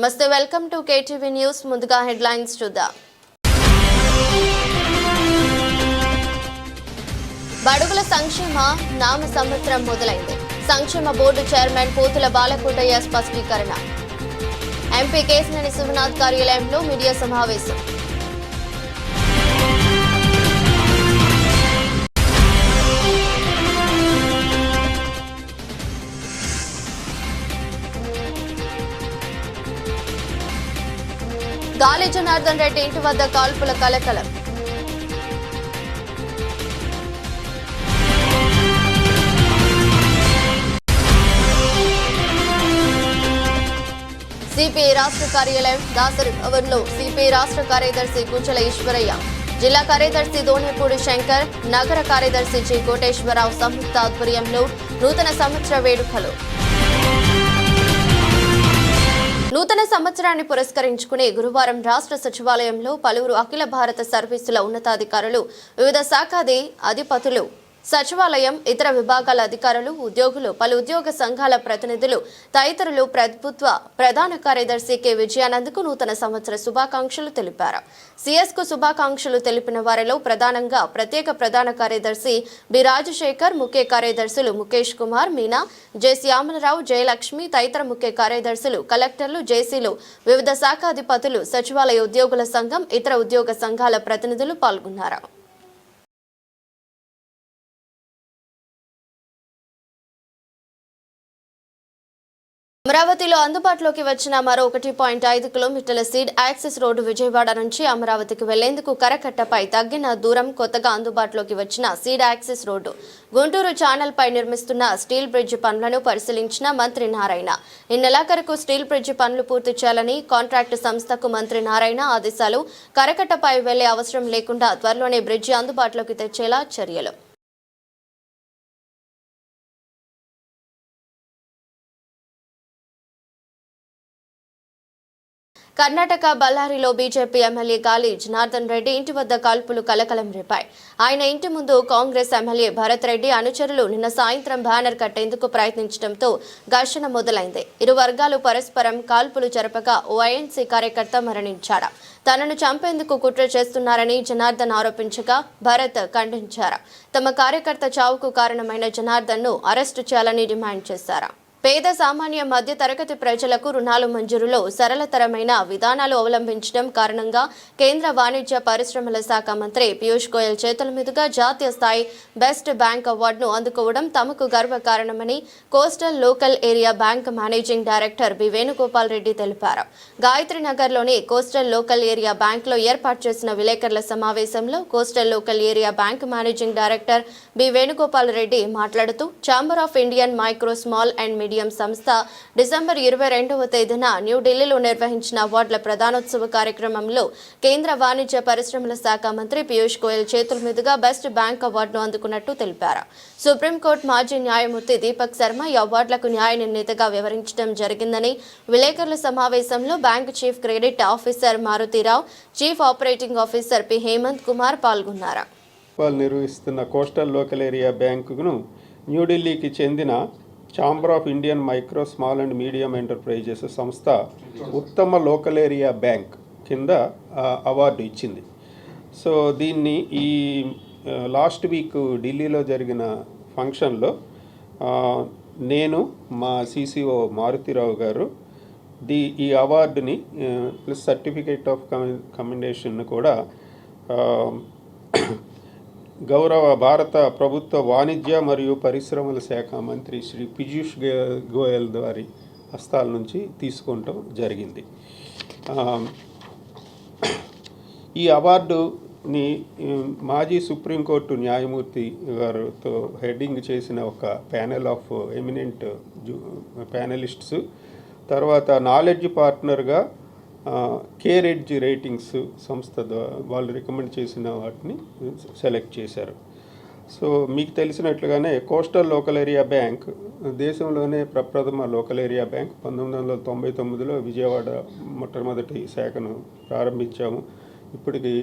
నమస్తే, welcome to KTV news. ముందుగా headlines చూద్దాం. బడుగుల సంక్షేమ నామ సంవత్సరం మొదలైంది. సంక్షేమ బోర్డు చైర్మన్ పోతుల బాలకోటయ్య స్పష్టీకరణ. ఎంపీ కేశినేని శివనాథ్ కార్యాలయంలో మీడియా సమావేశం. గాలి జనార్దన్ రెడ్డి ఇంటి వద్ద కాల్పుల కలకలం. సిపిఐ రాష్ట్ర కార్యాలయం దాసరి భవన్లో సిపిఐ రాష్ట్ర కార్యదర్శి గుంచల ఈశ్వరయ్య, జిల్లా కార్యదర్శి దోనేపూడి శంకర్, నగర కార్యదర్శి జి కోటేశ్వరరావు సంయుక్త ఆధ్వర్యంలో నూతన సంవత్సర వేడుకలు. నూతన సంవత్సరాన్ని పురస్కరించుకుని గురువారం రాష్ట్ర సచివాలయంలో పలువురు అఖిల భారత సర్వీసుల ఉన్నతాధికారులు, వివిధ శాఖాది అధిపతులు, సచివాలయం ఇతర విభాగాల అధికారులు, ఉద్యోగులు, పలు ఉద్యోగ సంఘాల ప్రతినిధులు తదితరులు ప్రభుత్వ ప్రధాన కార్యదర్శి కె విజయానంద్కు నూతన సంవత్సర శుభాకాంక్షలు తెలిపారు. సిఎస్కు శుభాకాంక్షలు తెలిపిన వారిలో ప్రధానంగా ప్రత్యేక ప్రధాన కార్యదర్శి బి రాజశేఖర్, ముఖ్య కార్యదర్శులు ముఖేష్ కుమార్, మీనా, జె శ్యామలరావు, జయలక్ష్మి తదితర ముఖ్య కార్యదర్శులు, కలెక్టర్లు, జేసీలు, వివిధ శాఖాధిపతులు, సచివాలయ ఉద్యోగుల సంఘం ఇతర ఉద్యోగ సంఘాల ప్రతినిధులు పాల్గొన్నారు. అమరావతిలో అందుబాటులోకి వచ్చిన మరో 1.5 కిలోమీటర్ల సీడ్ యాక్సెస్ రోడ్డు విజయవాడ నుంచి అమరావతికి వెళ్లేందుకు కరకట్టపై తగ్గిన దూరం కొత్తగా అందుబాటులోకి వచ్చిన seed access road. Guntur channel పై నిర్మిస్తున్న స్టీల్ బ్రిడ్జ్ పనులను పరిశీలించిన మంత్రి నారాయణ ఈ నెలాఖరుకు స్టీల్ బ్రిడ్జ్ పనులు పూర్తి చేయాలని కాంట్రాక్టు సంస్థకు మంత్రి నారాయణ ఆదేశాలు. కరకట్టపై వెళ్లే అవసరం లేకుండా త్వరలోనే బ్రిడ్జి అందుబాటులోకి తెచ్చేలా చర్యలు. కర్ణాటక బళ్ళారిలో బీజేపీ ఎమ్మెల్యే గాలి జనార్దన్ రెడ్డి ఇంటి వద్ద కాల్పులు కలకలం రేపాయి. ఆయన ఇంటి ముందు కాంగ్రెస్ ఎమ్మెల్యే భరత్ రెడ్డి అనుచరులు నిన్న సాయంత్రం బ్యానర్ కట్టేందుకు ప్రయత్నించడంతో ఘర్షణ మొదలైంది. ఇరు వర్గాలు పరస్పరం కాల్పులు జరపగా ఓ ఐఎన్సీ కార్యకర్త మరణించారు. తనను చంపేందుకు కుట్ర చేస్తున్నారని జనార్దన్ ఆరోపించగా భరత్ ఖండించారు. తమ కార్యకర్త చావుకు కారణమైన జనార్దన్ను అరెస్టు చేయాలని డిమాండ్ చేశారు. పేద సామాన్య మధ్య తరగతి ప్రజలకు రుణాలు మంజూరులో సరళతరమైన విధానాలు అవలంబించడం కారణంగా కేంద్ర వాణిజ్య పరిశ్రమల శాఖ మంత్రి పీయూష్ గోయల్ చేతుల మీదుగా జాతీయ స్థాయి బెస్ట్ బ్యాంక్ అవార్డును అందుకోవడం తమకు గర్వకారణమని coastal local area bank managing director B Venugopal Reddy తెలిపారు. గాయత్రీనగర్లోని కోస్టల్ లోకల్ ఏరియా బ్యాంక్లో ఏర్పాటు చేసిన విలేకరుల సమావేశంలో coastal local area bank managing director B Venugopal Reddy మాట్లాడుతూ chamber of Indian micro small and medium సంస్థ డిసెంబర్ 22వ తేదీన న్యూఢిల్లీలో నిర్వహించిన అవార్డుల ప్రధానోత్సవ కార్యక్రమంలో కేంద్ర వాణిజ్య పరిశ్రమల శాఖ మంత్రి పీయూష్ గోయల్ చేతుల మీదుగా బెస్ట్ బ్యాంక్ అవార్డును అందుకున్నట్టు తెలిపారు. సుప్రీంకోర్టు మాజీ న్యాయమూర్తి దీపక్ శర్మ ఈ అవార్డులకు న్యాయ నిర్ణేతగా వ్యవహరించడం జరిగిందని విలేకరుల సమావేశంలో bank chief credit officer Maruthi Rao, chief operating officer P Hemant Kumar పాల్గొన్నారు. నిర్వహిస్తున్న కోస్టల్ లోకల్ ఏరియా బ్యాంకును న్యూఢిల్లీకి చెందిన chamber of Indian micro small and medium enterprises సంస్థ ఉత్తమ లోకల్ ఏరియా బ్యాంక్ కింద అవార్డు ఇచ్చింది. సో దీన్ని ఈ లాస్ట్ వీక్ ఢిల్లీలో జరిగిన ఫంక్షన్లో నేను మా సిసిఓ మారుతీరావు గారు ఈ అవార్డుని ప్లస్ సర్టిఫికేట్ ఆఫ్ కమెండేషన్ కూడా గౌరవ భారత ప్రభుత్వ వాణిజ్య మరియు పరిశ్రమల శాఖ మంత్రి శ్రీ పీయూష్ గోయల్ వారి హస్తాల నుంచి తీసుకుంటాం జరిగింది. ఈ అవార్డుని మాజీ సుప్రీంకోర్టు న్యాయమూర్తి గారితో హెడ్డింగ్ చేసిన ఒక ప్యానెల్ ఆఫ్ ఎమినెంట్ ప్యానలిస్ట్స్, తర్వాత నాలెడ్జ్ పార్ట్నర్గా కేర్ ఎడ్జ్ రేటింగ్స్ సంస్థ వాళ్ళు రికమెండ్ చేసిన వాటిని సెలెక్ట్ చేశారు. సో మీకు తెలిసినట్లుగానే కోస్టల్ లోకల్ ఏరియా బ్యాంక్ దేశంలోనే ప్రప్రథమ లోకల్ ఏరియా బ్యాంక్. 1999లో విజయవాడ మొట్టమొదటి శాఖను ప్రారంభించాము. ఇప్పటికి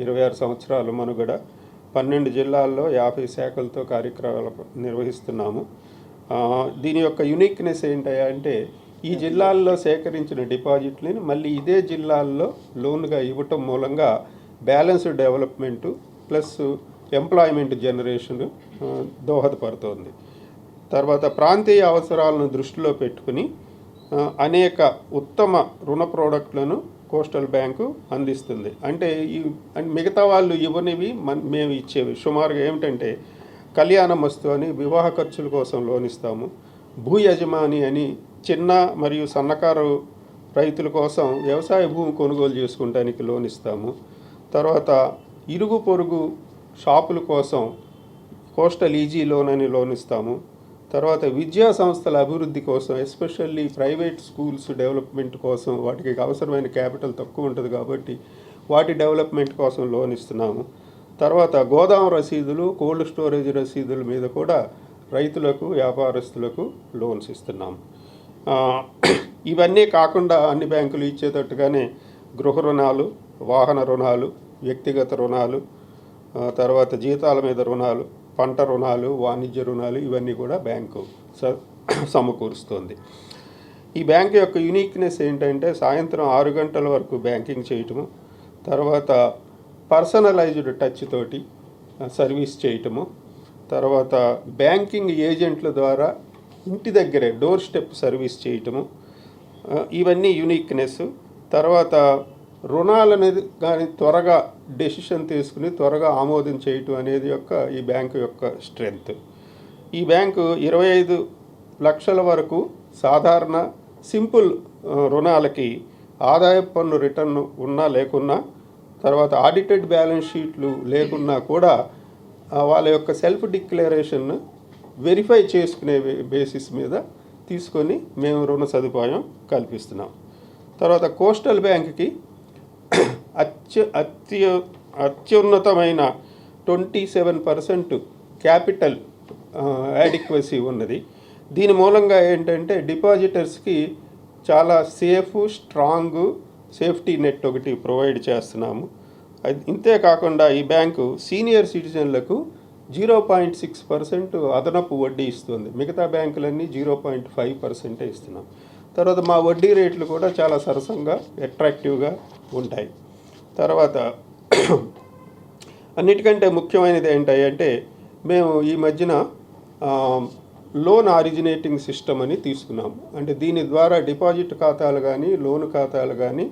26 సంవత్సరాలు మనుగడ. 12 జిల్లాల్లో 50 శాఖలతో కార్యక్రమాలు నిర్వహిస్తున్నాము. దీని యొక్క యూనిక్నెస్ ఏంటంటే ఈ జిల్లాల్లో సేకరించిన డిపాజిట్లని మళ్ళీ ఇదే జిల్లాల్లో లోన్గా ఇవ్వటం మూలంగా balanced development plus employment generation దోహదపడుతోంది. తర్వాత ప్రాంతీయ అవసరాలను దృష్టిలో పెట్టుకుని అనేక ఉత్తమ రుణ ప్రోడక్ట్లను కోస్టల్ బ్యాంకు అందిస్తుంది. అంటే మిగతా వాళ్ళు ఇవ్వనివి మేము ఇచ్చేవి సుమారుగా ఏమిటంటే కళ్యాణమస్తు అని వివాహ ఖర్చుల కోసం లోన్ ఇస్తాము, భూ యజమాని అని చిన్న మరియు సన్నకారు రైతుల కోసం వ్యవసాయ భూమి కొనుగోలు చేసుకుంటానికి లోన్ ఇస్తాము, తర్వాత ఇరుగు పొరుగు షాపుల కోసం కోస్టల్ ఈజీ లోన్ అని లోన్ ఇస్తాము, తర్వాత విద్యా సంస్థల అభివృద్ధి కోసం ఎస్పెషల్లీ ప్రైవేట్ స్కూల్స్ డెవలప్మెంట్ కోసం వాటికి అవసరమైన క్యాపిటల్ తక్కువ ఉంటుంది కాబట్టి వాటి డెవలప్మెంట్ కోసం లోన్ ఇస్తున్నాము. తర్వాత గోదాం రసీదులు, కోల్డ్ స్టోరేజ్ రసీదుల మీద కూడా రైతులకు వ్యాపారస్తులకు లోన్స్ ఇస్తున్నాము. ఇవన్నీ కాకుండా అన్ని బ్యాంకులు ఇచ్చేటట్టుగానే గృహ రుణాలు, వాహన రుణాలు, వ్యక్తిగత రుణాలు, తర్వాత జీతాల మీద రుణాలు, పంట రుణాలు, వాణిజ్య రుణాలు ఇవన్నీ కూడా బ్యాంకు సమకూరుస్తుంది. ఈ బ్యాంకు యొక్క యూనిక్నెస్ ఏంటంటే సాయంత్రం 6 గంటల వరకు బ్యాంకింగ్ చేయటము, తర్వాత పర్సనలైజ్డ్ టచ్ తోటి సర్వీస్ చేయటము, తర్వాత బ్యాంకింగ్ ఏజెంట్ల ద్వారా ఇంటి దగ్గరే డోర్ స్టెప్ సర్వీస్ చేయటము, ఇవన్నీ యూనిక్నెస్. తర్వాత రుణాలనేది కానీ త్వరగా డెసిషన్ తీసుకుని త్వరగా ఆమోదం చేయటం అనేది ఈ బ్యాంకు యొక్క స్ట్రెంగ్త్. ఈ బ్యాంకు 25 లక్షల వరకు సాధారణ సింపుల్ రుణాలకి ఆదాయ పన్ను రిటర్న్ ఉన్నా లేకున్నా, తర్వాత ఆడిటెడ్ బ్యాలెన్స్ షీట్లు లేకున్నా కూడా వాళ్ళ యొక్క సెల్ఫ్ డిక్లరేషన్ వెరిఫై చేసుకునే బేసిస్ మీద తీసుకొని మేము రుణ సదుపాయం కల్పిస్తున్నాం. తర్వాత కోస్టల్ బ్యాంక్కి అత్యున్నతమైన 27% క్యాపిటల్ యాడిక్వసీ ఉన్నది. దీని మూలంగా ఏంటంటే డిపాజిటర్స్కి చాలా స్ట్రాంగ్ సేఫ్టీ నెట్ ఒకటి ప్రొవైడ్ చేస్తున్నాము. ఇంతే కాకుండా ఈ బ్యాంకు సీనియర్ సిటిజన్లకు 0.6% అదనపు వడ్డీ ఇస్తుంది. మిగతా బ్యాంకులన్నీ 0.5% ఇస్తున్నాం. తర్వాత మా వడ్డీ రేట్లు కూడా చాలా సరసంగా అట్రాక్టివ్గా ఉంటాయి. తర్వాత అన్నిటికంటే ముఖ్యమైనది ఏంటంటే మేము ఈ మధ్యన లోన్ ఆరిజినేటింగ్ సిస్టమ్ అని తీసుకున్నాము. అంటే దీని ద్వారా డిపాజిట్ ఖాతాలు కానీ లోన్ ఖాతాలు కానీ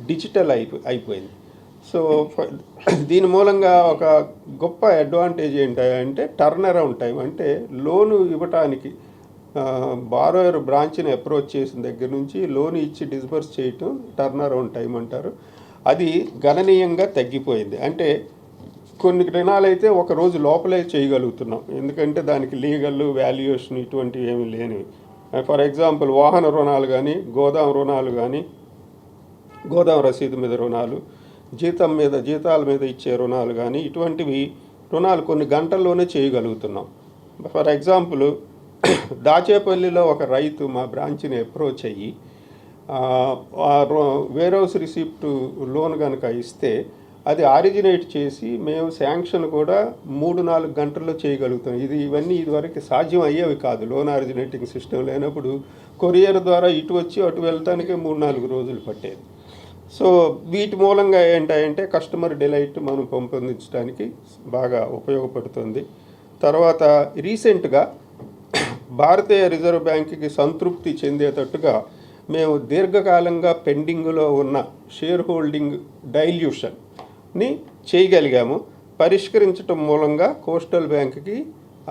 డిజిటల్ అయిపోయింది. సో దీని మూలంగా ఒక గొప్ప అడ్వాంటేజ్ ఏంటంటే టర్న్ అరౌండ్ టైం. అంటే లోను ఇవ్వటానికి బారోయర్ బ్రాంచ్ని అప్రోచ్ చేసిన దగ్గర నుంచి లోన్ ఇచ్చి డిస్బర్స్ చేయటం టర్న్ అరౌండ్ టైం అంటారు. అది గణనీయంగా తగ్గిపోయింది. అంటే కొన్ని రుణాలైతే ఒక రోజు లోపలే చేయగలుగుతున్నాం, ఎందుకంటే దానికి లీగల్ వాల్యుయేషన్ ఇటువంటివి ఏమీ లేనివి. ఫర్ ఎగ్జాంపుల్ వాహన రుణాలు కానీ, గోదాం రుణాలు కానీ, గోదాం రసీదు మీద రుణాలు, జీతాల మీద ఇచ్చే రుణాలు కానీ ఇటువంటివి రుణాలు కొన్ని గంటల్లోనే చేయగలుగుతున్నాం. ఫర్ ఎగ్జాంపుల్ దాచేపల్లిలో ఒక రైతు మా బ్రాంచ్ని అప్రోచ్ అయ్యి వేర్ హౌస్ రిసిప్ట్ లోన్ కనుక ఇస్తే అది ఆరిజినేట్ చేసి మేము శాంక్షన్ కూడా 3-4 గంటల్లో చేయగలుగుతాం. ఇవన్నీ ఇదివరకు సాధ్యం అయ్యేవి కాదు. లోన్ ఆరిజినేటింగ్ సిస్టమ్ లేనప్పుడు కొరియర్ ద్వారా ఇటు వచ్చి అటు వెళ్ళటానికే 3-4 రోజులు పట్టేది. సో వీటి మూలంగా ఏంటంటే కస్టమర్ డిలైట్ మనం పెంపొందించడానికి బాగా ఉపయోగపడుతుంది. తర్వాత రీసెంట్గా భారతీయ రిజర్వ్ బ్యాంకుకి సంతృప్తి చెందేటట్టుగా మేము దీర్ఘకాలంగా పెండింగ్లో ఉన్న షేర్ హోల్డింగ్ డైల్యూషన్ని చేయగలిగాము. పరిష్కరించడం మూలంగా కోస్టల్ బ్యాంకుకి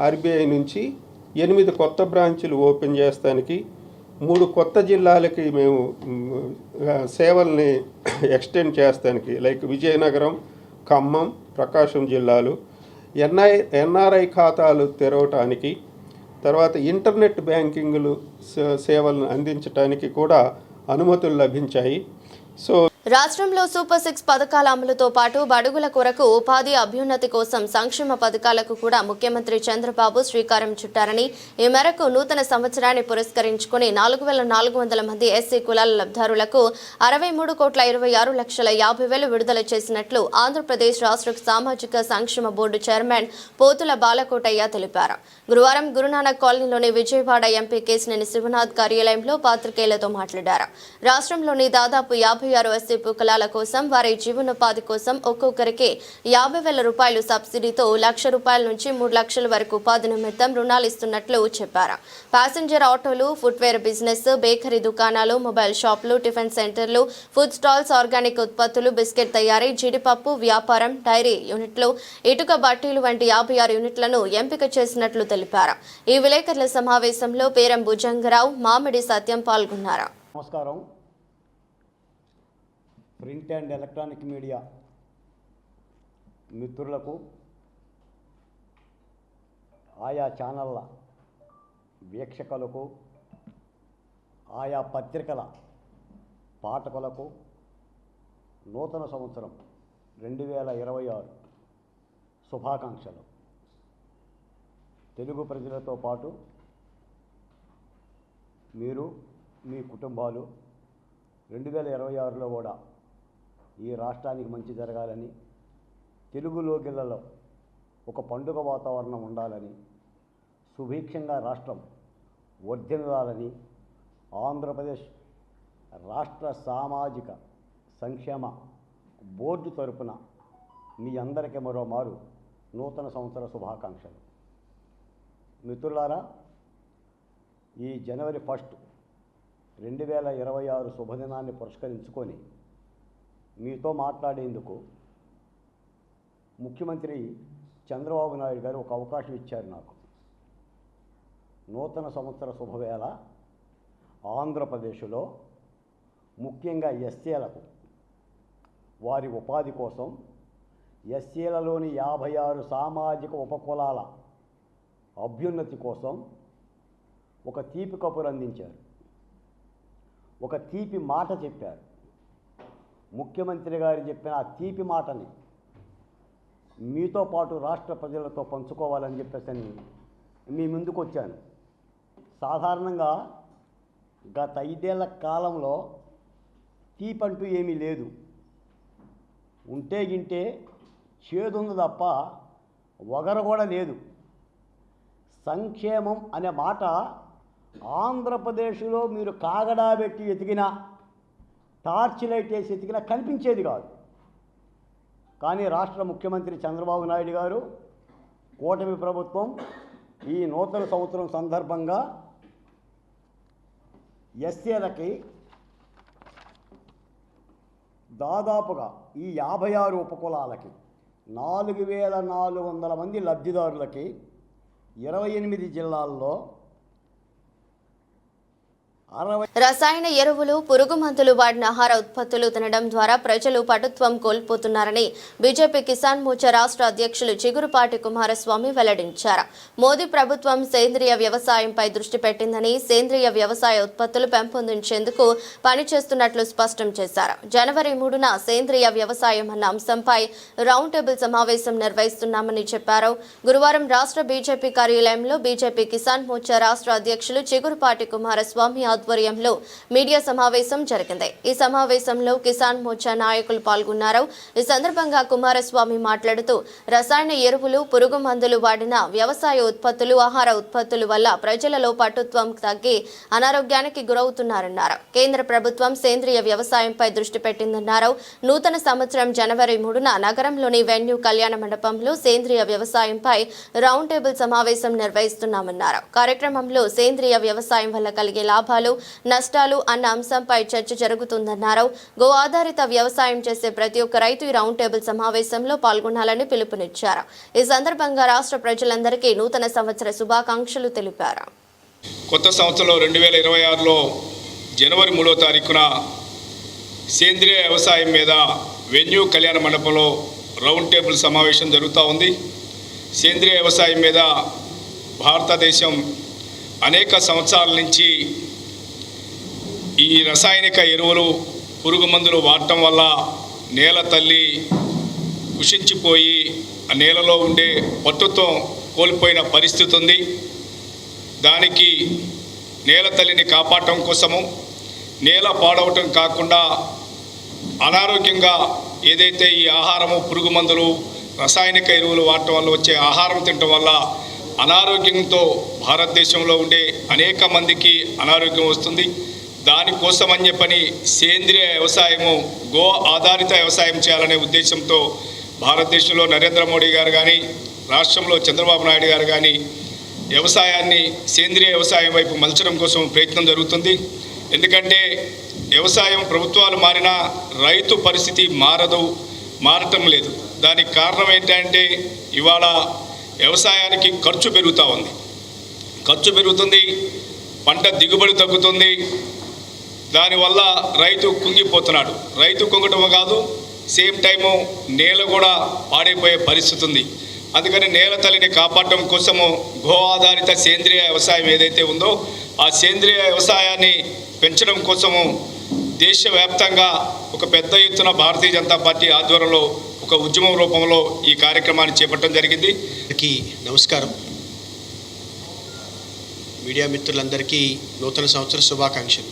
ఆర్బీఐ నుంచి 8 కొత్త బ్రాంచులు ఓపెన్ చేస్తానికి, 3 కొత్త జిల్లాలకి మేము సేవల్ని ఎక్స్టెండ్ చేస్తానికి, లైక్ విజయనగరం, ఖమ్మం, ప్రకాశం జిల్లాలు, ఎన్ఆర్ఐ ఖాతాలు తెరవటానికి, తర్వాత ఇంటర్నెట్ బ్యాంకింగ్లు సేవలను అందించడానికి కూడా అనుమతులు లభించాయి. సో రాష్ట్రంలో సూపర్ 6 పథకాల అమలుతో పాటు బడుగుల కొరకు ఉపాధి అభ్యున్నతి కోసం సంక్షేమ పథకాలకు కూడా ముఖ్యమంత్రి చంద్రబాబు శ్రీకారం చుట్టారని ఈ మేరకు నూతన సంవత్సరాన్ని పురస్కరించుకుని 4,400 మంది ఎస్సీ కులాల లబ్ధిదారులకు 63,26,50,000 విడుదల చేసినట్లు ఆంధ్రప్రదేశ్ రాష్ట్ర సామాజిక సంక్షేమ బోర్డు చైర్మన్ పోతుల బాలకోటయ్య తెలిపారు. గురువారం గురునానక్ కాలనీలోని విజయవాడ ఎంపీ కేశినేని శివనాథ్ కార్యాలయంలో పాత్రికేయులతో మాట్లాడారు. రాష్ట్రంలోని దాదాపు 56 ఎస్సీ కులాల కోసం వారి జీవనోపాధి కోసం ఒక్కొక్కరికి 50,000 రూపాయలు సబ్సిడీతో ₹1,00,000 నుంచి 3 లక్షల వరకు ఉపాధి నిమిత్తం రుణాలు ఇస్తున్నట్లు చెప్పారు. ప్యాసింజర్ ఆటోలు, ఫుట్వేర్ బిజినెస్, బేకరీ దుకాణాలు, మొబైల్ షాపులు, టిఫిన్ సెంటర్లు, ఫుడ్ స్టాల్స్, ఆర్గానిక్ ఉత్పత్తులు, బిస్కెట్ తయారీ, జీడిపప్పు వ్యాపారం, డైరీ యూనిట్లు, ఇటుక బట్టీలు వంటి 56 యూనిట్లను ఎంపిక చేసినట్లు తెలిపారు. ఈ విలేకరుల సమావేశంలో పేరం భుజంగరావు, మామిడి సత్యం పాల్గొన్నారు. నమస్కారం. ప్రింట్ అండ్ ఎలక్ట్రానిక్ మీడియా మిత్రులకు, ఆయా ఛానళ్ళ వీక్షకులకు, ఆయా పత్రికల పాఠకులకు నూతన సంవత్సరం 2026 శుభాకాంక్షలు. తెలుగు ప్రజలతో పాటు మీరు, మీ కుటుంబాలు 2026లో కూడా ఈ రాష్ట్రానికి మంచి జరగాలని, తెలుగు లోగిళ్లలో ఒక పండుగ వాతావరణం ఉండాలని, సుభిక్షంగా రాష్ట్రం వర్ధిల్లాలని ఆంధ్రప్రదేశ్ రాష్ట్ర సామాజిక సంక్షేమ బోర్డు తరపున మీ అందరికీ మరోమారు నూతన సంవత్సర శుభాకాంక్షలు. మిత్రులారా, ఈ జనవరి 1 2026 శుభదినాన్ని పురస్కరించుకొని మీతో మాట్లాడేందుకు ముఖ్యమంత్రి చంద్రబాబు నాయుడు గారు ఒక అవకాశం ఇచ్చారు నాకు. నూతన సంవత్సర శుభవేళ ఆంధ్రప్రదేశ్లో ముఖ్యంగా ఎస్సీలకు వారి ఉపాధి కోసం, ఎస్సీలలోని 56 సామాజిక ఉపకులాల అభ్యున్నతి కోసం ఒక తీపి కబురు అందించారు, ఒక తీపి మాట చెప్పారు. ముఖ్యమంత్రి గారు చెప్పిన ఆ తీపి మాటని మీతో పాటు రాష్ట్ర ప్రజలతో పంచుకోవాలని చెప్పేసి మీ ముందుకు వచ్చాను. సాధారణంగా గత 5 ఏళ్ల కాలంలో తీపంటూ ఏమీ లేదు. ఉంటే గింటే చేదుంది తప్ప వగరు కూడా లేదు. సంక్షేమం అనే మాట ఆంధ్రప్రదేశ్లో మీరు కాగడా పెట్టి ఎతికినా, టార్చ్ లైట్ వేసి ఎతికినా కనిపించేది కాదు. కానీ రాష్ట్ర ముఖ్యమంత్రి చంద్రబాబు నాయుడు గారు, కూటమి ప్రభుత్వం ఈ నూతన సంవత్సరం సందర్భంగా ఎస్సీలకి దాదాపుగా ఈ 56 ఉపకులాలకి 4,400 మంది లబ్ధిదారులకి 28 జిల్లాల్లో రసాయన ఎరువులు, పురుగు మందులు వాడిన ఆహార ఉత్పత్తులు తినడం ద్వారా ప్రజలు పటుత్వం కోల్పోతున్నారని బీజేపీ కిసాన్ మోర్చా రాష్ట్ర అధ్యక్షులు చిగురుపాటి కుమారస్వామి వెల్లడించారు. మోదీ ప్రభుత్వం సేంద్రియ వ్యవసాయంపై దృష్టి పెట్టిందని, సేంద్రియ వ్యవసాయ ఉత్పత్తులు పెంపొందించేందుకు పనిచేస్తున్నట్లు స్పష్టం చేశారు. జనవరి 3న సేంద్రియ వ్యవసాయం అన్న అంశంపై రౌండ్ టేబుల్ సమావేశం నిర్వహిస్తున్నామని చెప్పారు. గురువారం రాష్ట్ర బీజేపీ కార్యాలయంలో బీజేపీ కిసాన్ మోర్చా రాష్ట్ర అధ్యక్షులు చిగురుపాటి కుమారస్వామి ఆధ్వర్యంలో మీడియా సమావేశం జరిగింది. ఈ సమావేశంలో కిసాన్ మోర్చా నాయకులు పాల్గొన్నారు. ఈ సందర్భంగా కుమారస్వామి మాట్లాడుతూ, రసాయన ఎరువులు, పురుగు మందులు వాడిన వ్యవసాయ ఉత్పత్తులు, ఆహార ఉత్పత్తుల వల్ల ప్రజలలో పటుత్వం తగ్గి అనారోగ్యానికి గురవుతున్నారన్నారు. కేంద్ర ప్రభుత్వం సేంద్రియ వ్యవసాయంపై దృష్టి పెట్టిందన్నారు. నూతన సంవత్సరం జనవరి 3న నగరంలోని వెన్యూ కళ్యాణ మండపంలో సేంద్రియ వ్యవసాయంపై రౌండ్ టేబుల్ సమావేశం నిర్వహిస్తున్నామన్నారు. కార్యక్రమంలో సేంద్రియ వ్యవసాయం వల్ల కలిగే లాభాలు, నష్టాలు అన్న అంశంపై చర్చ జరుగుతుందన్నారు. గో ఆధారిత వ్యవసాయం చేసే ప్రతి ఒక్క రైతు ఈ రౌండ్ టేబుల్ సమావేశంలో పాల్గొనాలని పిలుపునిచ్చారు. ఈ సందర్భంగా రాష్ట్ర ప్రజలందరికీ నూతన సంవత్సర శుభాకాంక్షలు తెలిపారు. కొత్త సంవత్సరంలో 2026లో జనవరి 3వ తారీఖున సేంద్రియ వ్యవసాయం మీద వెన్యూ కళ్యాణ మండపంలో రౌండ్ టేబుల్ సమావేశం జరుగుతూ ఉంది. సేంద్రియ వ్యవసాయం మీద భారతదేశం అనేక సంవత్సరాల నుంచి ఈ రసాయనిక ఎరువులు, పురుగు మందులు వాడటం వల్ల నేల తల్లి కుషించిపోయి ఆ నేలలో ఉండే పట్టుత్వం కోల్పోయిన పరిస్థితి ఉంది. దానికి నేల తల్లిని కాపాడటం కోసము నేల పాడవటం కాకుండా అనారోగ్యంగా ఏదైతే ఈ ఆహారము పురుగు మందులు రసాయనిక ఎరువులు వాడటం వల్ల వచ్చే ఆహారం తినటం వల్ల అనారోగ్యంతో భారతదేశంలో ఉండే అనేక మందికి అనారోగ్యం వస్తుంది. దానికోసం అని చెప్పని సేంద్రియ వ్యవసాయము, గో ఆధారిత వ్యవసాయం చేయాలనే ఉద్దేశంతో భారతదేశంలో నరేంద్ర మోడీ గారు కానీ, రాష్ట్రంలో చంద్రబాబు నాయుడు గారు కానీ వ్యవసాయాన్ని సేంద్రియ వ్యవసాయం వైపు మలచడం కోసం ప్రయత్నం జరుగుతుంది. ఎందుకంటే వ్యవసాయం ప్రభుత్వాలు మారినా రైతు పరిస్థితి మారటం లేదు. దానికి కారణం ఏంటంటే ఇవాళ వ్యవసాయానికి ఖర్చు పెరుగుతుంది, పంట దిగుబడి తగ్గుతుంది. దానివల్ల రైతు కుంగిపోతున్నాడు. రైతు కుంగటం కాదు, సేమ్ టైము నేల కూడా పాడైపోయే పరిస్థితి ఉంది. అందుకని నేల తల్లిని కాపాడటం కోసము గో ఆధారిత సేంద్రియ వ్యవసాయం ఏదైతే ఉందో ఆ సేంద్రియ వ్యవసాయాన్ని పెంచడం కోసము దేశవ్యాప్తంగా ఒక పెద్ద ఎత్తున భారతీయ జనతా పార్టీ ఆధ్వర్యంలో ఒక ఉద్యమం రూపంలో ఈ కార్యక్రమాన్ని చేపట్టడం జరిగింది. నమస్కారం. మీడియా మిత్రులందరికీ నూతన సంవత్సర శుభాకాంక్షలు.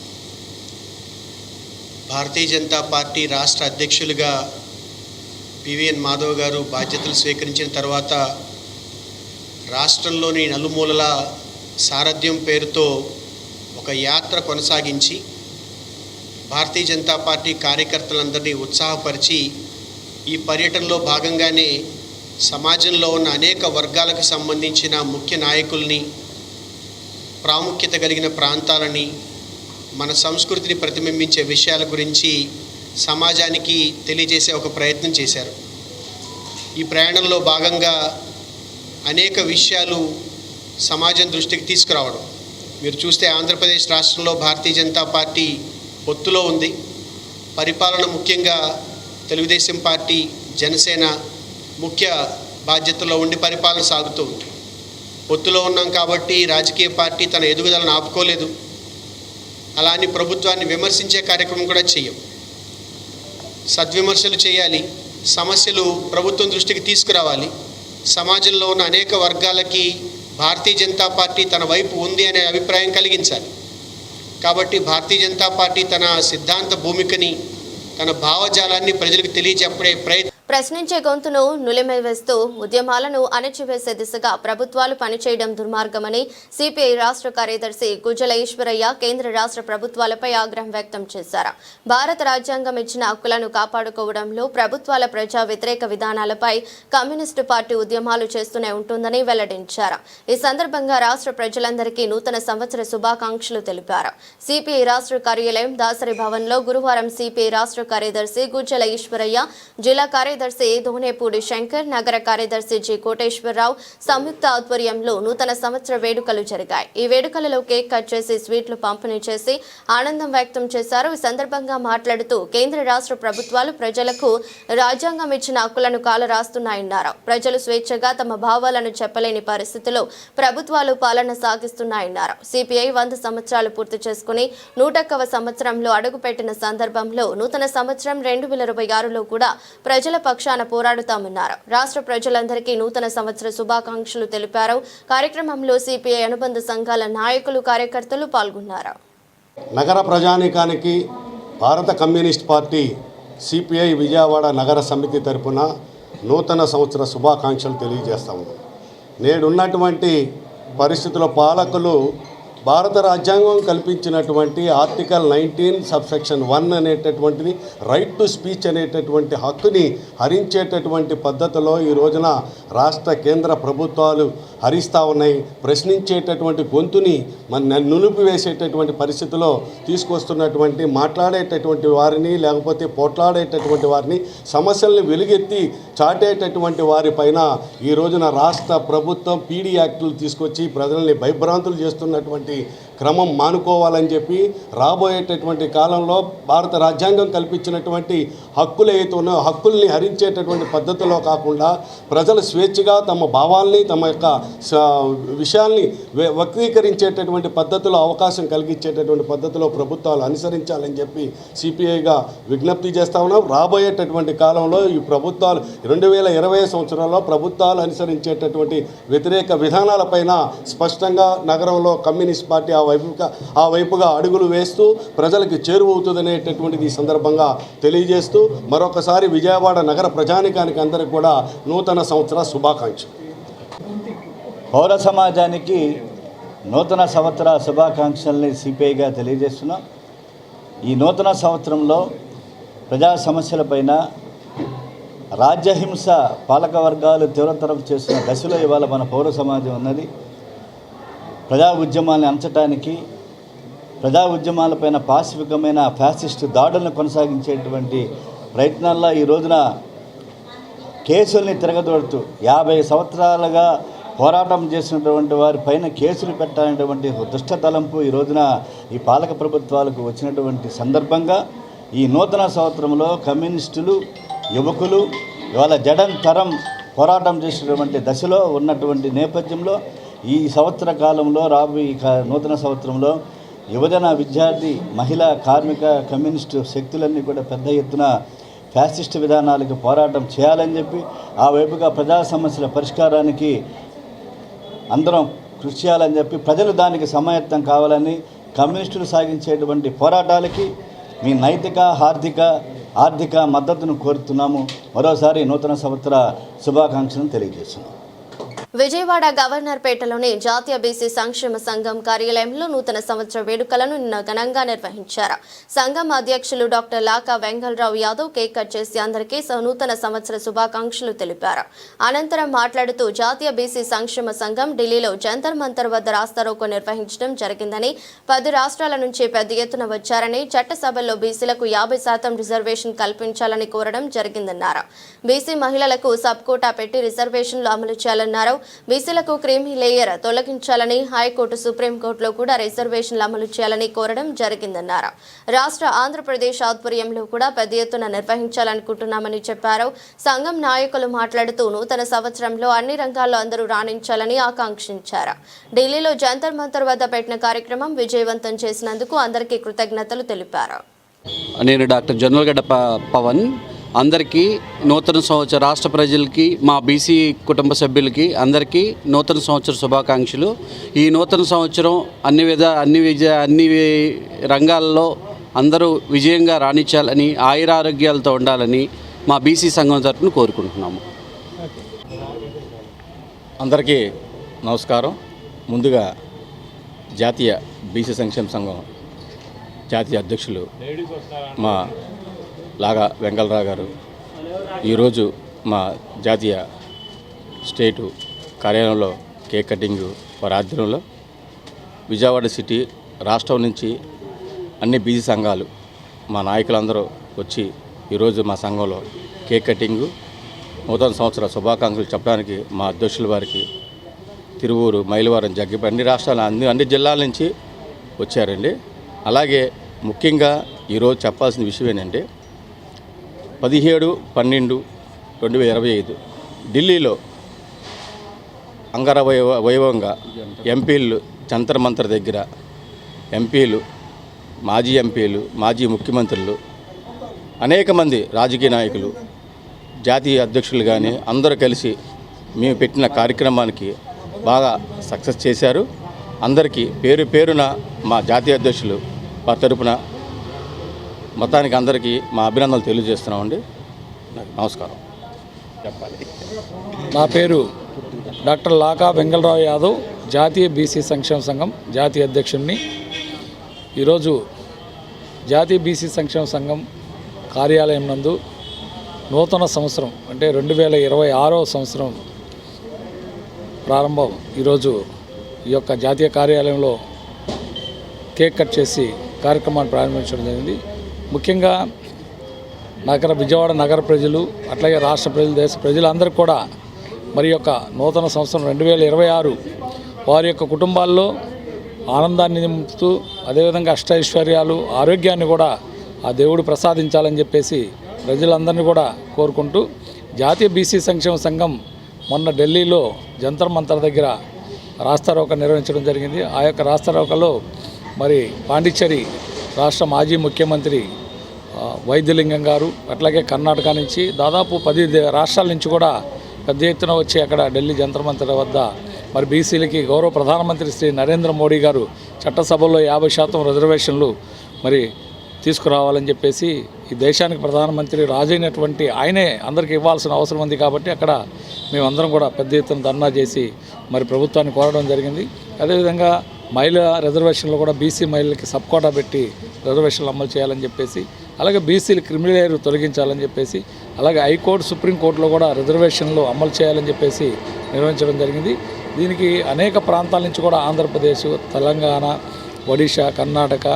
భారతీయ జనతా పార్టీ రాష్ట్ర అధ్యక్షులుగా పివిఎన్ మాధవ్ గారు బాధ్యతలు స్వీకరించిన తర్వాత రాష్ట్రంలోని నలుమూలల సారథ్యం పేరుతో ఒక యాత్ర కొనసాగించి భారతీయ జనతా పార్టీ కార్యకర్తలందరినీ ఉత్సాహపరిచి ఈ పర్యటనలో భాగంగానే సమాజంలో ఉన్న అనేక వర్గాలకు సంబంధించిన ముఖ్య నాయకుల్ని, ప్రాముఖ్యత కలిగిన ప్రాంతాలని, మన సంస్కృతిని ప్రతిబింబించే విషయాల గురించి సమాజానికి తెలియజేసే ఒక ప్రయత్నం చేశారు. ఈ ప్రయాణంలో భాగంగా అనేక విషయాలు సమాజం దృష్టికి తీసుకురావడం. మీరు చూస్తే ఆంధ్రప్రదేశ్ రాష్ట్రంలో భారతీయ జనతా పార్టీ పొత్తులో ఉంది. పరిపాలన ముఖ్యంగా తెలుగుదేశం పార్టీ, జనసేన ముఖ్య బాధ్యతలో ఉండి పరిపాలన సాగుతూ ఉంది. పొత్తులో ఉన్నాం కాబట్టి రాజకీయ పార్టీ తన ఎదుగుదలను ఆపుకోలేదు. అలా అని ప్రభుత్వాన్ని విమర్శించే కార్యక్రమం కూడా చేయం. సద్విమర్శలు చేయాలి, సమస్యలు ప్రభుత్వం దృష్టికి తీసుకురావాలి, సమాజంలో ఉన్న అనేక వర్గాలకి భారతీయ జనతా పార్టీ తన వైపు ఉంది అనే అభిప్రాయం కలిగించాలి. కాబట్టి భారతీయ జనతా పార్టీ తన సిద్ధాంత భూమికని, తన భావజాలాన్ని ప్రజలకు తెలియజెప్పే ప్రశ్నించే గొంతును నులిమివేస్తూ ఉద్యమాలను అణచివేసే దిశగా ప్రభుత్వాలు పనిచేయడం దుర్మార్గమని సిపిఐ రాష్ట్ర కార్యదర్శి గుజ్జల ఈశ్వరయ్య కేంద్ర రాష్ట్ర ప్రభుత్వాలపై ఆగ్రహం వ్యక్తం చేశారు. భారత రాజ్యాంగం ఇచ్చిన హక్కులను కాపాడుకోవడంలో ప్రభుత్వాల ప్రజా వ్యతిరేక విధానాలపై కమ్యూనిస్టు పార్టీ ఉద్యమాలు చేస్తూనే ఉంటుందని వెల్లడించారు. ఈ సందర్భంగా రాష్ట్ర ప్రజలందరికీ నూతన సంవత్సర శుభాకాంక్షలు తెలిపారు. సిపిఐ రాష్ట్ర కార్యాలయం దాసరి భవన్లో గురువారం సిపిఐ రాష్ట్ర కార్యదర్శి గుజ్జల ఈశ్వరయ్య, జిల్లా కార్యదర్శి దోనేపూడి శంకర్, నగర కార్యదర్శి జి కోటేశ్వరరావు సంయుక్త ఆధ్వర్యంలో నూతన సంవత్సర వేడుకలు జరిగాయి. ఈ వేడుకలలో కేక్ కట్ చేసి స్వీట్లు పంపిణీ చేసి ఆనందం వ్యక్తం చేశారు. ఈ సందర్భంగా మాట్లాడుతూ కేంద్ర రాష్ట్ర ప్రభుత్వాలు ప్రజలకు రాజ్యాంగం ఇచ్చిన హక్కులను కాలరాస్తున్నాయన్నారు. ప్రజలు స్వేచ్ఛగా తమ భావాలను చెప్పలేని పరిస్థితిలో ప్రభుత్వాలు పాలన సాగిస్తున్నాయన్నారు. సిపిఐ 100 సంవత్సరాలు పూర్తి చేసుకుని 101వ సంవత్సరంలో అడుగుపెట్టిన సందర్భంలో నూతన సంవత్సరం 2026లో కూడా ప్రజల పక్షాన పోరాడుతామన్నారు. రాష్ట్ర ప్రజలందరికీ నూతన సంవత్సర శుభాకాంక్షలు తెలిపారు. కార్యక్రమంలో సిపిఐ అనుబంధ సంఘాల నాయకులు, కార్యకర్తలు పాల్గొన్నారు. నగర ప్రజానీకానికి భారత కమ్యూనిస్ట్ పార్టీ సిపిఐ విజయవాడ నగర సమితి తరపున నూతన సంవత్సర శుభాకాంక్షలు తెలియజేస్తాము. నేడున్నటువంటి పరిస్థితుల పాలకులు భారత రాజ్యాంగం కల్పించినటువంటి ఆర్టికల్ 19 సబ్సెక్షన్ 1 అనేటటువంటిది రైట్ టు స్పీచ్ అనేటటువంటి హక్కుని హరించేటటువంటి పద్ధతిలో ఈ రోజున రాష్ట్ర కేంద్ర ప్రభుత్వాలు హరిస్తూ ఉన్నాయి. ప్రశ్నించేటటువంటి గొంతుని నులిపివేసేటటువంటి పరిస్థితిలో తీసుకొస్తున్నటువంటి మాట్లాడేటటువంటి వారిని, లేకపోతే పోట్లాడేటటువంటి వారిని, సమస్యల్ని వెలుగెత్తి చాటేటటువంటి వారిపైన ఈ రోజున రాష్ట్ర ప్రభుత్వం పీడీ యాక్టులు తీసుకొచ్చి ప్రజల్ని భయభ్రాంతులు చేస్తున్నటువంటి క్రమం మానుకోవాలని చెప్పి రాబోయేటటువంటి కాలంలో భారత రాజ్యాంగం కల్పించినటువంటి హక్కులు ఏవైతే ఉన్నాయో హక్కుల్ని హరించేటటువంటి పద్ధతిలో కాకుండా ప్రజలు స్వేచ్ఛగా తమ భావాల్ని తమ యొక్క విషయాల్ని వ్యక్తీకరించేటటువంటి పద్ధతిలో అవకాశం కలిగించేటటువంటి పద్ధతిలో ప్రభుత్వాలు అనుసరించాలని చెప్పి సిపిఐగా విజ్ఞప్తి చేస్తా ఉన్నాం. రాబోయేటటువంటి కాలంలో ఈ ప్రభుత్వాలు 2020 సంవత్సరంలో ప్రభుత్వాలు అనుసరించేటటువంటి వ్యతిరేక విధానాలపైన స్పష్టంగా నగరంలో కమ్యూనిస్ట్ పార్టీ ఆ వైపుగా అడుగులు వేస్తూ ప్రజలకు చేరువవుతుందనేటటువంటిది ఈ సందర్భంగా తెలియజేస్తూ మరొకసారి విజయవాడ నగర ప్రజానికానికి అందరికీ కూడా నూతన సంవత్సర శుభాకాంక్షలు. పౌర సమాజానికి నూతన సంవత్సర శుభాకాంక్షల్ని సిపిఐగా తెలియజేస్తున్నాం. ఈ నూతన సంవత్సరంలో ప్రజా సమస్యలపైన రాజ్యహింస పాలక వర్గాలు తీవ్రతరం చేస్తున్న దశలో ఇవాళ మన పౌర సమాజం ఉన్నది. ప్రజా ఉద్యమాన్ని అంచడానికి ప్రజా ఉద్యమాలపైన పాశవికమైన ఫ్యాసిస్ట్ దాడులను కొనసాగించేటువంటి ప్రయత్నాల్లో ఈ రోజున కేసుల్ని తిరగదోడుతూ 50 సంవత్సరాలుగా పోరాటం చేసినటువంటి వారి పైన కేసులు పెట్టాలనేటువంటి దుష్ట తలంపు ఈ రోజున ఈ పాలక ప్రభుత్వాలకు వచ్చినటువంటి సందర్భంగా ఈ నూతన సంవత్సరంలో కమ్యూనిస్టులు యువకులు ఇవాళ జడంతరం పోరాటం చేసినటువంటి దశలో ఉన్నటువంటి నేపథ్యంలో ఈ సంవత్సర కాలంలో రాబోయే నూతన సంవత్సరంలో యువజన విద్యార్థి మహిళా కార్మిక కమ్యూనిస్టు శక్తులన్నీ కూడా పెద్ద ఎత్తున ఫ్యాసిస్ట్ విధానాలకు పోరాటం చేయాలని చెప్పి ఆ వైపుగా ప్రజా సమస్యల పరిష్కారానికి అందరం కృషి చేయాలని చెప్పి ప్రజలు దానికి సమాయత్తం కావాలని కమ్యూనిస్టులు సాగించేటువంటి పోరాటాలకి మీ నైతిక ఆర్థిక మద్దతును కోరుతున్నాము. మరోసారి నూతన సంవత్సర శుభాకాంక్షలను తెలియజేస్తున్నాం. విజయవాడ గవర్నర్ పేటలోని జాతీయ బీసీ సంక్షేమ సంఘం కార్యాలయంలో నూతన సంవత్సర వేడుకలను నిన్న ఘనంగా నిర్వహించారు. సంఘం అధ్యక్షులు doctor Laka Vengalarao Yadav cake cut చేసి అందరికీ నూతన సంవత్సర శుభాకాంక్షలు తెలిపారు. అనంతరం మాట్లాడుతూ జాతీయ బీసీ సంక్షేమ సంఘం ఢిల్లీలో జంతర్ మంతర్ వద్ద రాస్తారోకో నిర్వహించడం జరిగిందని, 10 రాష్ట్రాల నుంచి పెద్ద ఎత్తున వచ్చారని, చట్టసభల్లో బీసీలకు 50% రిజర్వేషన్ కల్పించాలని కోరడం జరిగిందన్నారు. బీసీ మహిళలకు సబ్ కోటా పెట్టి రిజర్వేషన్లు అమలు చేయాలన్నారు. బీసీలకు క్రీమీ లేయర్ తొలగించాలని, హైకోర్టు సుప్రీంకోర్టులో కూడా రిజర్వేషన్లు అమలు చేయాలని కోరడం జరిగిందన్నారు. రాష్ట్ర ఆంధ్రప్రదేశ్ ఆధ్వర్యంలో కూడా పెద్ద ఎత్తున నిర్వహించాలనుకుంటున్నామని చెప్పారు. సంఘం నాయకులు మాట్లాడుతూ నూతన సంవత్సరంలో అన్ని రంగాల్లో అందరూ రాణించాలని ఆకాంక్షించారు. ఢిల్లీలో జంతర్ మంతర్ వద్ద పెట్టిన కార్యక్రమం విజయవంతం చేసినందుకు అందరికీ కృతజ్ఞతలు తెలిపారు. నేను డాక్టర్ జొన్నలగడ్డ పవన్. అందరికీ నూతన సంవత్సర రాష్ట్ర ప్రజలకి, మా బీసీ కుటుంబ సభ్యులకి అందరికీ నూతన సంవత్సర శుభాకాంక్షలు. ఈ నూతన సంవత్సరం అన్ని రంగాల్లో అందరూ విజయంగా రాణించాలని, ఆయురారోగ్యాలతో ఉండాలని మా బీసీ సంఘం తరఫున కోరుకుంటున్నాము. అందరికీ నమస్కారం. ముందుగా జాతీయ బీసీ సంక్షేమ సంఘం జాతీయ అధ్యక్షులు మా లాగా వెంగళరావు గారు ఈరోజు మా జాతీయ స్టేటు కార్యాలయంలో కేక్ కటింగ్ వారి ఆధ్వర్యంలో విజయవాడ సిటీ రాష్ట్రం నుంచి అన్ని బీసీ సంఘాలు మా నాయకులందరూ వచ్చి ఈరోజు మా సంఘంలో కేక్ కటింగు నూతన సంవత్సర శుభాకాంక్షలు చెప్పడానికి మా అధ్యక్షుల వారికి తిరువూరు, మైలవరం, జగ్గిపేట అన్ని రాష్ట్రాల అన్ని జిల్లాల నుంచి వచ్చారండి. అలాగే ముఖ్యంగా ఈరోజు చెప్పాల్సిన విషయం ఏంటంటే 17/12/2025 ఢిల్లీలో అంగర వైభవంగా ఎంపీలు జంతర్ మంతర్ దగ్గర ఎంపీలు, మాజీ ఎంపీలు, మాజీ ముఖ్యమంత్రులు, అనేక మంది రాజకీయ నాయకులు, జాతీయ అధ్యక్షులు కానీ అందరూ కలిసి మేము పెట్టిన కార్యక్రమానికి బాగా సక్సెస్ చేశారు. అందరికీ పేరు పేరున మా జాతీయ అధ్యక్షులు వారి తరపున మొత్తానికి అందరికీ మా అభినందనలు తెలియజేస్తున్నామండి. నమస్కారం. చెప్పాలి. నా పేరు డాక్టర్ లాకా వెంగళరావు యాదవ్, జాతీయ బీసీ సంక్షేమ సంఘం జాతీయ అధ్యక్షుడిని. ఈరోజు జాతీయ బీసీ సంక్షేమ సంఘం కార్యాలయం నందు నూతన సంవత్సరం అంటే 2026వ సంవత్సరం ప్రారంభం ఈరోజు ఈ యొక్క జాతీయ కార్యాలయంలో కేక్ కట్ చేసి కార్యక్రమాన్ని ప్రారంభించడం జరిగింది. ముఖ్యంగా విజయవాడ నగర ప్రజలు, అట్లాగే రాష్ట్ర ప్రజలు, దేశ ప్రజలందరూ కూడా మరి యొక్క నూతన సంవత్సరం 2026 వారి యొక్క కుటుంబాల్లో ఆనందాన్ని నింపుతూ అదేవిధంగా అష్టైశ్వర్యాలు ఆరోగ్యాన్ని కూడా ఆ దేవుడు ప్రసాదించాలని చెప్పేసి ప్రజలందరినీ కూడా కోరుకుంటూ జాతీయ బీసీ సంక్షేమ సంఘం మొన్న ఢిల్లీలో జంతర్ మంతర్ దగ్గర రాస్తారోక నిర్వహించడం జరిగింది. ఆ యొక్క రాస్తారోకలో మరి పాండిచ్చేరి రాష్ట్ర మాజీ ముఖ్యమంత్రి వైద్యలింగం గారు, అట్లాగే కర్ణాటక నుంచి దాదాపు 10 రాష్ట్రాల నుంచి కూడా పెద్ద ఎత్తున వచ్చి అక్కడ ఢిల్లీ జంతర్ మంతర్ వద్ద మరి బీసీలకి గౌరవ ప్రధానమంత్రి శ్రీ నరేంద్ర మోడీ గారు చట్టసభల్లో 50% రిజర్వేషన్లు మరి తీసుకురావాలని చెప్పేసి ఈ దేశానికి ప్రధానమంత్రి రాజైనటువంటి ఆయనే అందరికీ ఇవ్వాల్సిన అవసరం ఉంది కాబట్టి అక్కడ మేమందరం కూడా పెద్ద ఎత్తున ధర్నా చేసి మరి ప్రభుత్వాన్ని కోరడం జరిగింది. అదేవిధంగా మహిళా రిజర్వేషన్లు కూడా బీసీ మహిళలకి సబ్ కోటా పెట్టి రిజర్వేషన్లు అమలు చేయాలని చెప్పేసి, అలాగే బీసీలు క్రిమినల్ తొలగించాలని చెప్పేసి, అలాగే హైకోర్టు సుప్రీంకోర్టులో కూడా రిజర్వేషన్లు అమలు చేయాలని చెప్పేసి నిర్వహించడం జరిగింది. దీనికి అనేక ప్రాంతాల నుంచి కూడా ఆంధ్రప్రదేశ్, తెలంగాణ, ఒడిశా, కర్ణాటక,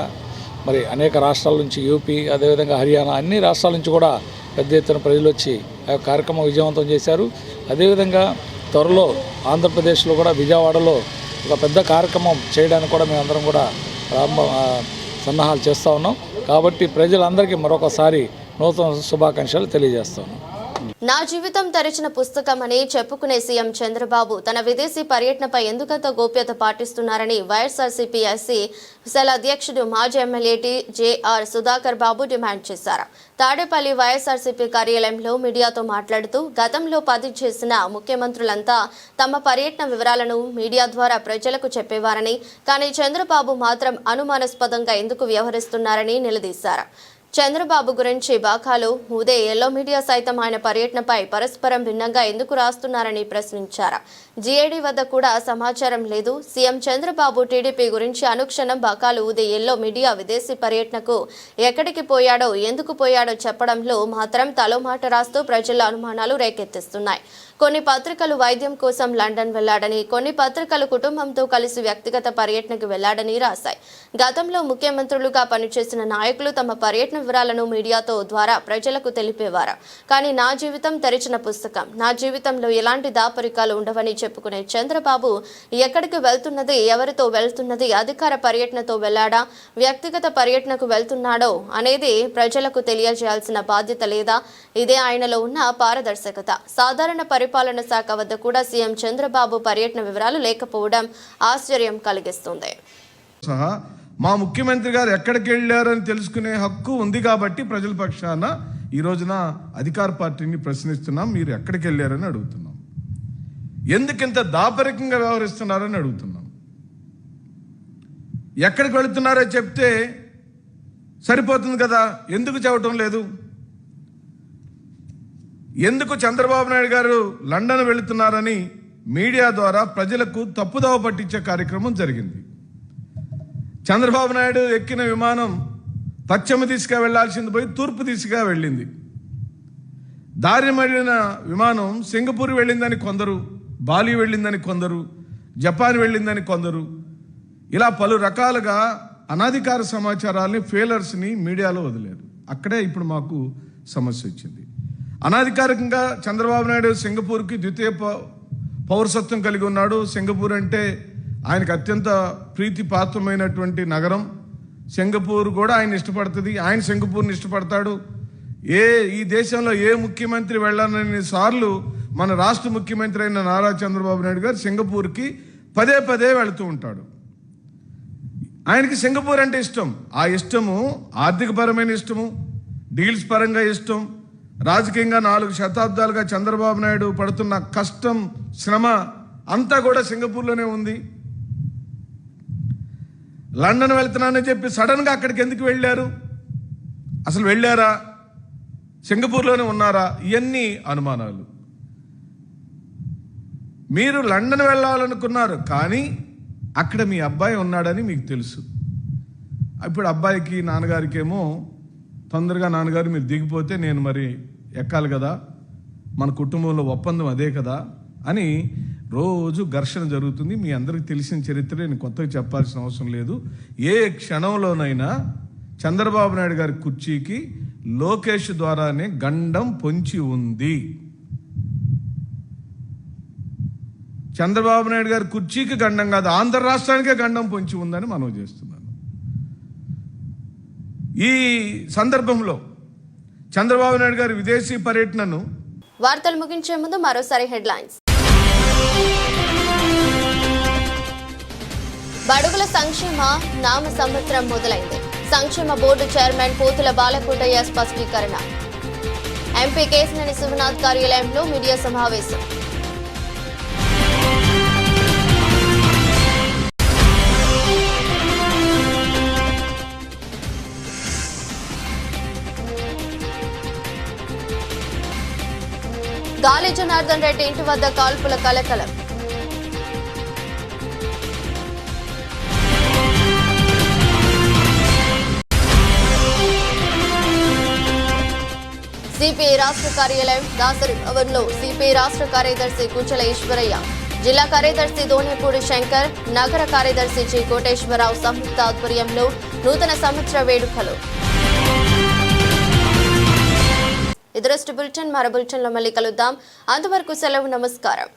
మరి అనేక రాష్ట్రాల నుంచి యూపీ, అదేవిధంగా హర్యానా అన్ని రాష్ట్రాల నుంచి కూడా పెద్ద ఎత్తున ప్రజలు వచ్చి ఆ కార్యక్రమం విజయవంతం చేశారు. అదేవిధంగా త్వరలో ఆంధ్రప్రదేశ్లో కూడా విజయవాడలో ఒక పెద్ద కార్యక్రమం చేయడానికి కూడా మేమందరం కూడా సన్నాహాలు చేస్తూ ఉన్నాం. కాబట్టి ప్రజలందరికీ మరొకసారి నూతన శుభాకాంక్షలు తెలియజేస్తున్నాం. నా జీవితం తెరిచిన పుస్తకం అని చెప్పుకునే సీఎం చంద్రబాబు తన విదేశీ పర్యటనపై ఎందుకంత గోప్యత పాటిస్తున్నారని వైఎస్ఆర్సీపీ ఎస్సీ సెల్ అధ్యక్షుడు మాజీ ఎమ్మెల్యే జేఆర్ సుధాకర్ బాబు డిమాండ్ చేశారు. తాడేపల్లి వైఎస్ఆర్సీపీ కార్యాలయంలో మీడియాతో మాట్లాడుతూ గతంలో 10 చేసిన ముఖ్యమంత్రులంతా తమ పర్యటన వివరాలను మీడియా ద్వారా ప్రజలకు చెప్పేవారని, కానీ చంద్రబాబు మాత్రం అనుమానాస్పదంగా ఎందుకు వ్యవహరిస్తున్నారని నిలదీశారు. చంద్రబాబు గురించి బాకాలు ఉదే ఎల్లో మీడియా సైతం ఆయన పర్యటనపై పరస్పరం భిన్నంగా ఎందుకు రాస్తున్నారని ప్రశ్నించారు. జీఏడీ వద్ద కూడా సమాచారం లేదు. సీఎం చంద్రబాబు టీడీపీ గురించి అనుక్షణం బాకాలు ఉదే ఎల్లో మీడియా విదేశీ పర్యటనకు ఎక్కడికి పోయాడో, ఎందుకు పోయాడో చెప్పడంలో మాత్రం తలోమాట రాస్తూ ప్రజల అనుమానాలు రేకెత్తిస్తున్నాయి. కొన్ని పత్రికలు వైద్యం కోసం లండన్ వెళ్లాడని, కొన్ని పత్రికలు కుటుంబంతో కలిసి వ్యక్తిగత పర్యటనకు వెళ్లాడని రాశాయి. గతంలో ముఖ్యమంత్రులుగా పనిచేసిన నాయకులు తమ పర్యటన వివరాలను మీడియాతో ద్వారా ప్రజలకు తెలిపేవారు. కానీ నా జీవితం తెరిచిన పుస్తకం, నా జీవితంలో ఎలాంటి దాపరికాలు ఉండవని చెప్పుకునే చంద్రబాబు ఎక్కడికి వెళ్తున్నది, ఎవరితో వెళ్తున్నది, అధికార పర్యటనతో వెళ్లాడా, వ్యక్తిగత పర్యటనకు వెళ్తున్నాడో అనేది ప్రజలకు తెలియజేయాల్సిన బాధ్యత లేదా? ఇదే ఆయనలో ఉన్న పారదర్శకత. సాధారణ పరిపాలన శాఖ వద్ద కూడా సీఎం చంద్రబాబు పర్యటన వివరాలు లేకపోవడం ఆశ్చర్యం కలిగిస్తుంది. మా ముఖ్యమంత్రి గారు ఎక్కడికి వెళ్ళారని తెలుసుకునే హక్కు ఉంది కాబట్టి ప్రజల పక్షాన ఈ రోజున అధికార పార్టీని ప్రశ్నిస్తున్నాం. మీరు ఎక్కడికి వెళ్ళారని అడుగుతున్నాం. ఎందుకింత దాపరికంగా వ్యవహరిస్తున్నారని అడుగుతున్నాం. ఎక్కడికి వెళుతున్నారో చెప్తే సరిపోతుంది కదా, ఎందుకు చెప్పటం లేదు? ఎందుకు చంద్రబాబు నాయుడు గారు లండన్ వెళుతున్నారని మీడియా ద్వారా ప్రజలకు తప్పుదోవ పట్టించే కార్యక్రమం జరిగింది. చంద్రబాబు నాయుడు ఎక్కిన విమానం పశ్చిమ దిశగా వెళ్లాల్సింది పోయి తూర్పు దిశగా వెళ్ళింది. దారి మళ్ళిన విమానం సింగపూర్ వెళ్ళిందని కొందరు, బాలి వెళ్ళిందని కొందరు, జపాన్ వెళ్ళిందని కొందరు, ఇలా పలు రకాలుగా అనధికార సమాచారాన్ని ఫెయిలర్స్ని మీడియాలో వదిలేరు. అక్కడే ఇప్పుడు మాకు సమస్య వచ్చింది. అనధికారికంగా చంద్రబాబు నాయుడు సింగపూర్కి ద్వితీయ పౌరసత్వం కలిగి ఉన్నాడు. సింగపూర్ అంటే ఆయనకు అత్యంత ప్రీతిపాత్రమైనటువంటి నగరం. సింగపూర్ కూడా ఆయన ఇష్టపడుతుంది, ఆయన సింగపూర్ని ఇష్టపడతాడు. ఈ దేశంలో ఏ ముఖ్యమంత్రి వెళ్ళాలని సార్లు మన రాష్ట్ర ముఖ్యమంత్రి అయిన నారా చంద్రబాబు నాయుడు గారు సింగపూర్కి పదే వెళుతూ ఉంటాడు. ఆయనకి సింగపూర్ అంటే ఇష్టం. ఆ ఇష్టము ఆర్థికపరమైన ఇష్టము, డీల్స్ పరంగా ఇష్టం, రాజకీయంగా 4 శతాబ్దాలుగా చంద్రబాబు నాయుడు పడుతున్న కష్టం, శ్రమ అంతా కూడా సింగపూర్లోనే ఉంది. లండన్ వెళ్తున్నానని చెప్పి సడన్గా అక్కడికి ఎందుకు వెళ్ళారు? అసలు వెళ్ళారా? సింగపూర్లోనే ఉన్నారా? ఇవన్నీ అనుమానాలు. మీరు లండన్ వెళ్ళాలనుకున్నారు, కానీ అక్కడ మీ అబ్బాయి ఉన్నాడని మీకు తెలుసు. ఇప్పుడు అబ్బాయికి నాన్నగారికేమో తొందరగా నాన్నగారు మీరు దిగిపోతే నేను మరి ఎక్కాలి కదా, మన కుటుంబంలో ఒప్పందం అదే కదా అని రోజు ఘర్షణ జరుగుతుంది. మీ అందరికీ తెలిసిన చరిత్ర నేను కొత్తగా చెప్పాల్సిన అవసరం లేదు. ఏ క్షణంలోనైనా చంద్రబాబు నాయుడు గారి కుర్చీకి లోకేష్ ద్వారానే గండం పొంచి ఉంది. చంద్రబాబు నాయుడు గారి కుర్చీకి గండం కాదు, ఆంధ్ర రాష్ట్రానికే గండం పొంచి ఉందని మనవి చేస్తున్నాను. ఈ సందర్భంలో చంద్రబాబు నాయుడు గారి విదేశీ పర్యటనను వార్తలు ముగించే ముందు మరోసారి హెడ్లైన్స్. బడుగుల సంక్షేమ నామ సంవత్సరం మొదలైంది. సంక్షేమ బోర్డు చైర్మన్ పోతుల బాలకోటయ్య స్పష్టీకరణ. ఎంపీ కేశినేని శివనాథ్ కార్యాలయంలో మీడియా సమావేశం. గాలి జనార్దన్ రెడ్డి ఇంటి వద్ద కాల్పుల కలకలం. సిపిఐ రాష్ట్ర కార్యాలయం దాసరి భవన్లో సిపిఐ రాష్ట్ర కార్యదర్శి కుచల ఈశ్వరయ్య, జిల్లా కార్యదర్శి దోనేపూడి శంకర్, నగర కార్యదర్శి జి కోటేశ్వరరావు సంయుక్త ఆధ్వర్యంలో నూతన సంవత్సర వేడుకలు. ఇదరస్ట్ బులెటిన్. మరో బులెటిన్లో మళ్ళీ కలుద్దాం. అంతవరకు సెలవు. నమస్కారం.